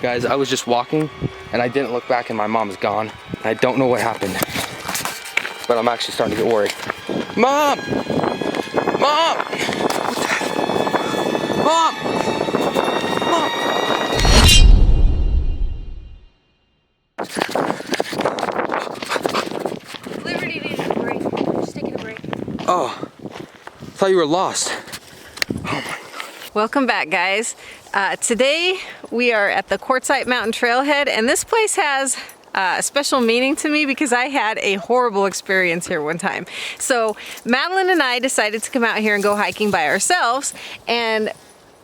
Guys, I was just walking and I didn't look back and my mom's gone. And I don't know what happened. But I'm actually starting to get worried. Mom! Mom! What the heck? Mom! Mom! Liberty needed a break. Just taking a break. Oh, I thought you were lost. Oh my God. Welcome back, guys. Today we are at the Quartzite Mountain Trailhead, and this place has a special meaning to me because I had a horrible experience here one time. So Madeline and I decided to come out here and go hiking by ourselves, and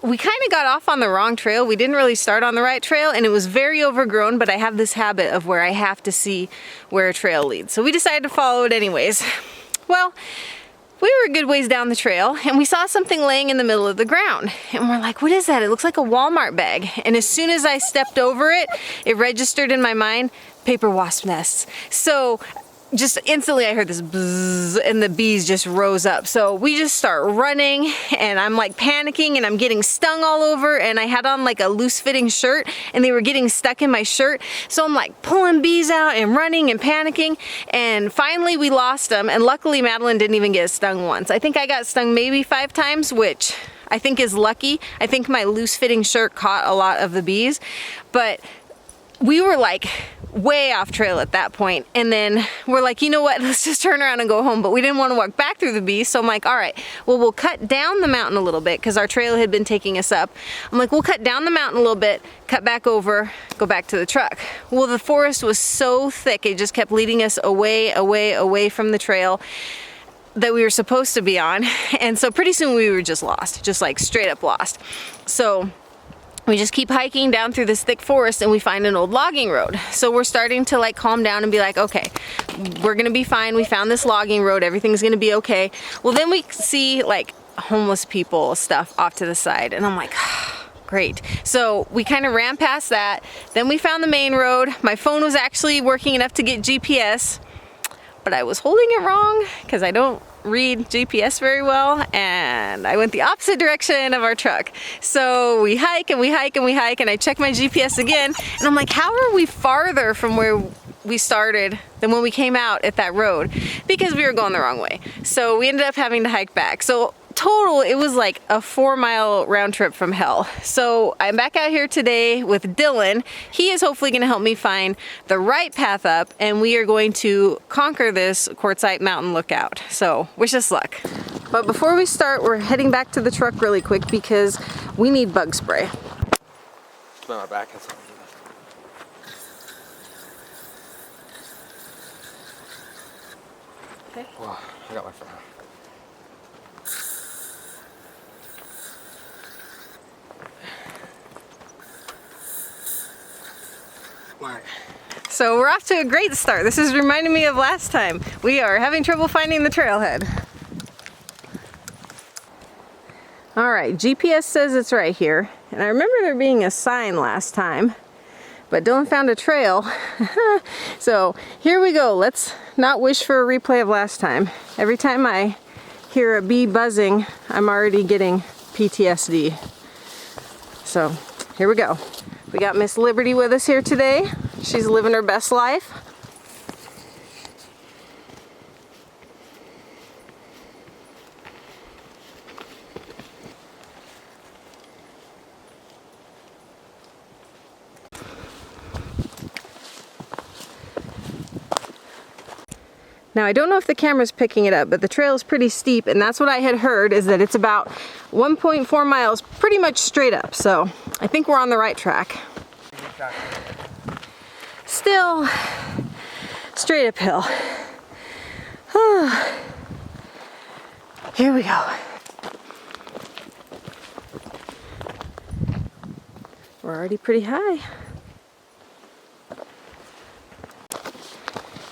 we kind of got off on the wrong trail. We didn't really start on the right trail, and it was very overgrown, but I have this habit of where I have to see where a trail leads. So we decided to follow it anyways. Well, we were a good ways down the trail and we saw something laying in the middle of the ground. And we're like, what is that? It looks like a Walmart bag. And as soon as I stepped over it, it registered in my mind, paper wasp nests. So just instantly I heard this bzzz and the bees just rose up. So we just start running and I'm like panicking and I'm getting stung all over, and I had on like a loose fitting shirt and they were getting stuck in my shirt. So I'm like pulling bees out and running and panicking, and finally we lost them, and luckily Madeline didn't even get stung once. I think I got stung maybe 5 times, which I think is lucky. I think my loose fitting shirt caught a lot of the bees, but we were like way off trail at that point. And then we're like, you know what, let's just turn around and go home. But we didn't want to walk back through the bees. So I'm like, all right, well, we'll cut down the mountain a little bit because our trail had been taking us up. I'm like, we'll cut down the mountain a little bit, cut back over, go back to the truck. Well, the forest was so thick, it just kept leading us away from the trail that we were supposed to be on. And so pretty soon we were just lost, just like straight up lost. So we just keep hiking down through this thick forest and we find an old logging road. So we're starting to like calm down and be like, okay, we're gonna be fine. We found this logging road, everything's gonna be okay. Well, then we see like homeless people stuff off to the side, and I'm like, great. So we kind of ran past that. Then we found the main road. My phone was actually working enough to get GPS, but I was holding it wrong because I don't read GPS very well, and I went the opposite direction of our truck. So we hike and we hike and we hike, and I check my GPS again, and I'm like, how are we farther from where we started than when we came out at that road? Because we were going the wrong way. So we ended up having to hike back. So total, it was like a 4-mile round trip from hell. So I'm back out here today with Dylan. He is hopefully going to help me find the right path up, and we are going to conquer this Quartzite Mountain lookout. So wish us luck. But before we start, we're heading back to the truck really quick because we need bug spray. Smell my back. That's all. Okay. Wow, I got my phone. Right. So we're off to a great start. This is reminding me of last time. We are having trouble finding the trailhead. All right, GPS says it's right here. And I remember there being a sign last time, but Dylan found a trail. So here we go. Let's not wish for a replay of last time. Every time I hear a bee buzzing, I'm already getting PTSD. So here we go. We got Miss Liberty with us here today. She's living her best life. Now, I don't know if the camera's picking it up, but the trail is pretty steep, and that's what I had heard, is that it's about 1.4 miles pretty much straight up. So I think we're on the right track. Still straight uphill. Here we go. We're already pretty high.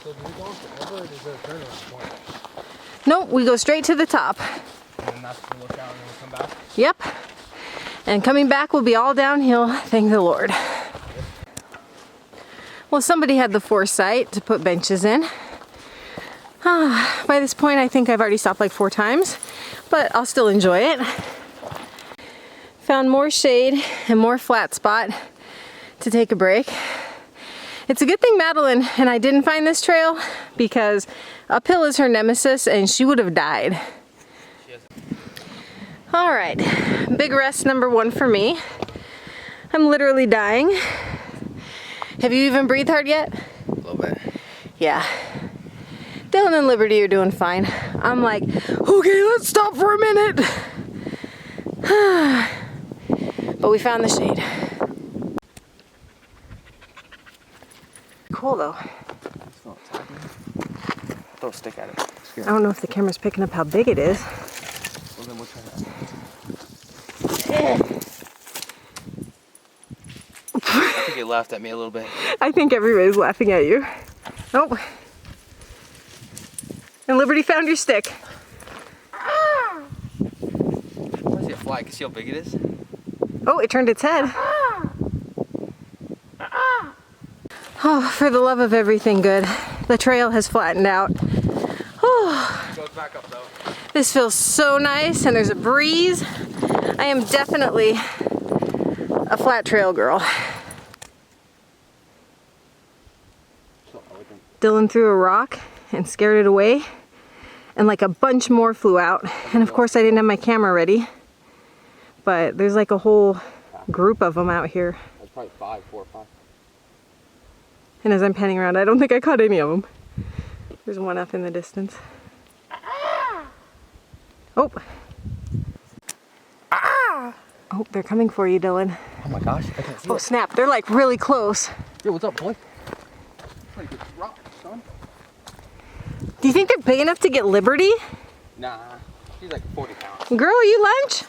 So do we go forever, or is there a turnaround point? Nope, we go straight to the top. And then that's the lookout and then we come back? Yep. And coming back will be all downhill, thank the Lord. Well, somebody had the foresight to put benches in. By this point, I think I've already stopped like 4 times, but I'll still enjoy it. Found more shade and more flat spot. to take a break. It's a good thing Madeline and I didn't find this trail because uphill is her nemesis and she would have died. All right, big rest number 1 for me. I'm literally dying. Have you even breathed hard yet? A little bit. Yeah. Dylan and Liberty are doing fine. I'm like, okay, let's stop for a minute. But we found the shade. Cool though. Throw a stick at it. I don't know if the camera's picking up how big it is. Well, then we'll try that. I think it laughed at me a little bit. I think everybody's laughing at you. Oh. And Liberty found your stick. I see a fly. Can you see how big it is? Oh, it turned its head. Oh, for the love of everything good. The trail has flattened out. Oh, It goes back up though. this feels so nice and there's a breeze. I am definitely a flat trail girl. Dylan threw a rock and scared it away, and like a bunch more flew out. And of course I didn't have my camera ready, but there's like a whole group of them out here. That's probably 4 or 5. And as I'm panning around, I don't think I caught any of them. There's one up in the distance. Oh. Oh, they're coming for you, Dylan. Oh my gosh, I can't see Oh it. snap, they're like really close. Yo, what's up, boy? Pretty good rock, son. Do you think they're big enough to get Liberty? Nah, she's like 40 pounds. Girl, are you lunch?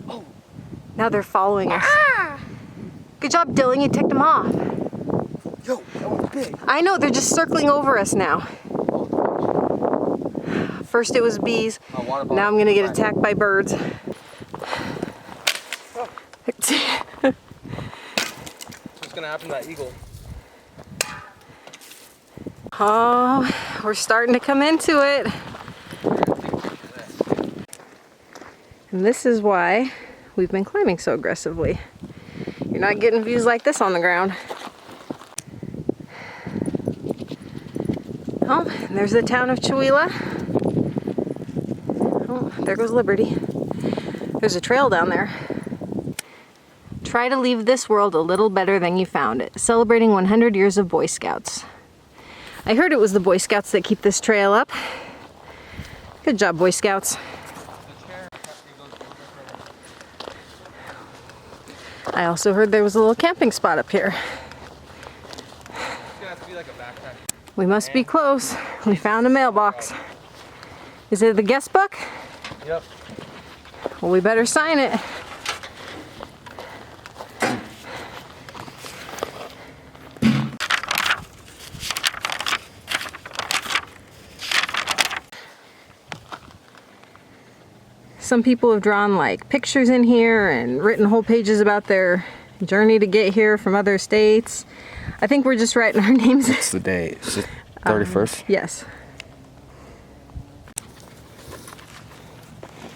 Oh. Now they're following us. Good job, Dylan, you ticked them off. Yo, that one's big. I know, they're just circling over us now. First it was bees, now I'm gonna get attacked by birds. What's gonna happen to that eagle? Oh, we're starting to come into it. And this is why we've been climbing so aggressively. You're not getting views like this on the ground. Oh, and there's the town of Chewelah. Oh, there goes Liberty. There's a trail down there. Try to leave this world a little better than you found it. Celebrating 100 years of Boy Scouts. I heard it was the Boy Scouts that keep this trail up. Good job, Boy Scouts. I also heard there was a little camping spot up here. We must be close. We found a mailbox. Is it the guest book? Yep. Well, we better sign it. Some people have drawn like pictures in here and written whole pages about their journey to get here from other states. I think we're just writing our names. It's the day. It's the 31st. Yes.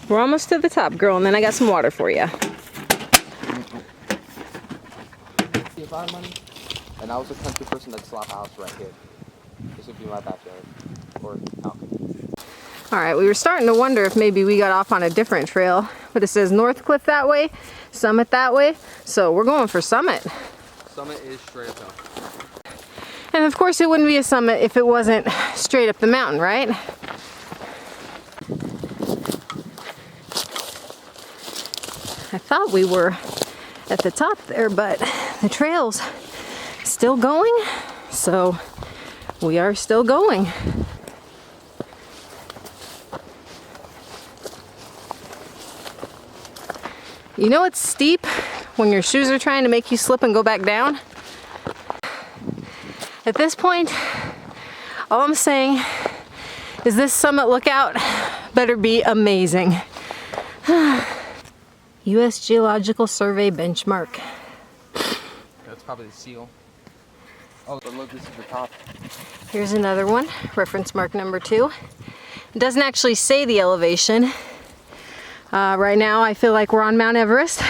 We're almost to the top, girl, and then I got some water for you. If I had money, and I was a country person, that'd slap a house right here. This would be my backyard. Or balcony. All right, we were starting to wonder if maybe we got off on a different trail, but it says North Cliff that way, Summit that way, so we're going for Summit. Summit is straight up hill. And of course it wouldn't be a summit if it wasn't straight up the mountain, right? I thought we were at the top there, but the trail's still going, so we are still going. You know it's steep when your shoes are trying to make you slip and go back down? At this point, all I'm saying is this summit lookout better be amazing. U.S. Geological Survey benchmark. That's probably the seal. Oh, but look, this is the top. Here's another one, reference mark number 2. It doesn't actually say the elevation. Right now I feel like we're on Mount Everest.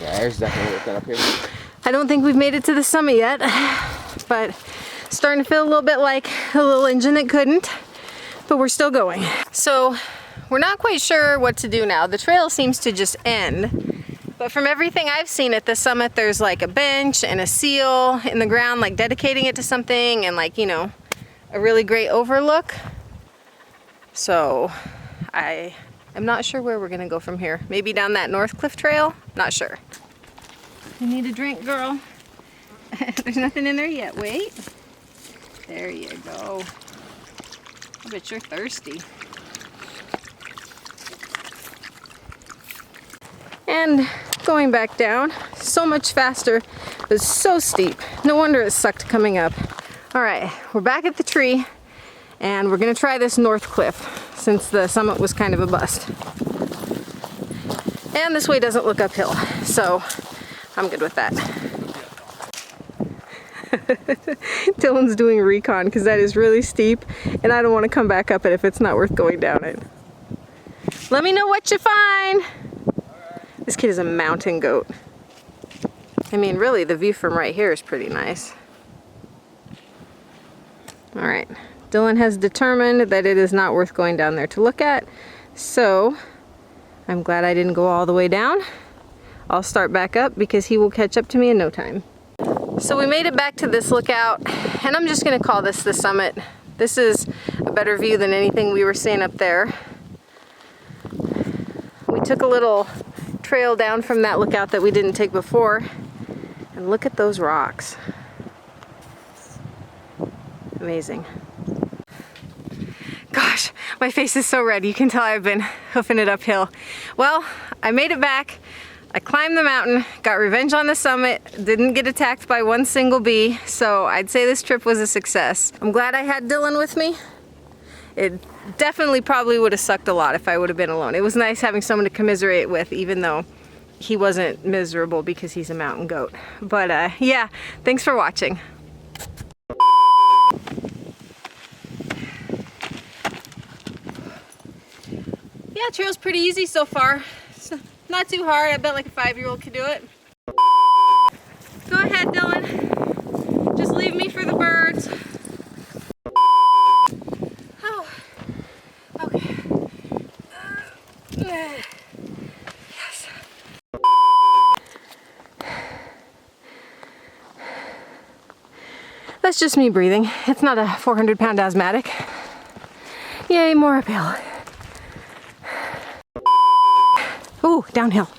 Yeah, there's definitely that up here. I don't think we've made it to the summit yet, but starting to feel a little bit like a little engine that couldn't, but we're still going. So we're not quite sure what to do now. The trail seems to just end, but from everything I've seen at the summit, there's like a bench and a seal in the ground, like dedicating it to something, and like, you know, a really great overlook. So I am not sure where we're gonna go from here. Maybe down that North Cliff Trail? Not sure. You need a drink, girl. There's nothing in there yet. Wait. There you go. I bet you're thirsty. And going back down, so much faster. It was so steep. No wonder it sucked coming up. All right, we're back at the tree, and we're gonna try this North Cliff since the summit was kind of a bust. And this way doesn't look uphill, so I'm good with that. Dylan's doing recon because that is really steep, and I don't want to come back up it if it's not worth going down it. Let me know what you find. This kid is a mountain goat. I mean, really, the view from right here is pretty nice. All right, Dylan has determined that it is not worth going down there to look at, so I'm glad I didn't go all the way down. I'll start back up because he will catch up to me in no time. So we made it back to this lookout, and I'm just gonna call this the summit. This is a better view than anything we were seeing up there. We took a little trail down from that lookout that we didn't take before, and look at those rocks. Amazing. Gosh, my face is so red. You can tell I've been hoofing it uphill. Well, I made it back. I climbed the mountain, got revenge on the summit, didn't get attacked by one single bee, so I'd say this trip was a success. I'm glad I had Dylan with me. It definitely probably would have sucked a lot if I would have been alone. It was nice having someone to commiserate with, even though he wasn't miserable because he's a mountain goat. But yeah, thanks for watching. Yeah, trail's pretty easy so far. It's not too hard. I bet like a 5-year-old could do it. Go ahead, Dylan. Just leave me for the birds. Oh, okay. Yes. That's just me breathing. It's not a 400-pound asthmatic. Yay, more uphill. Ooh, downhill.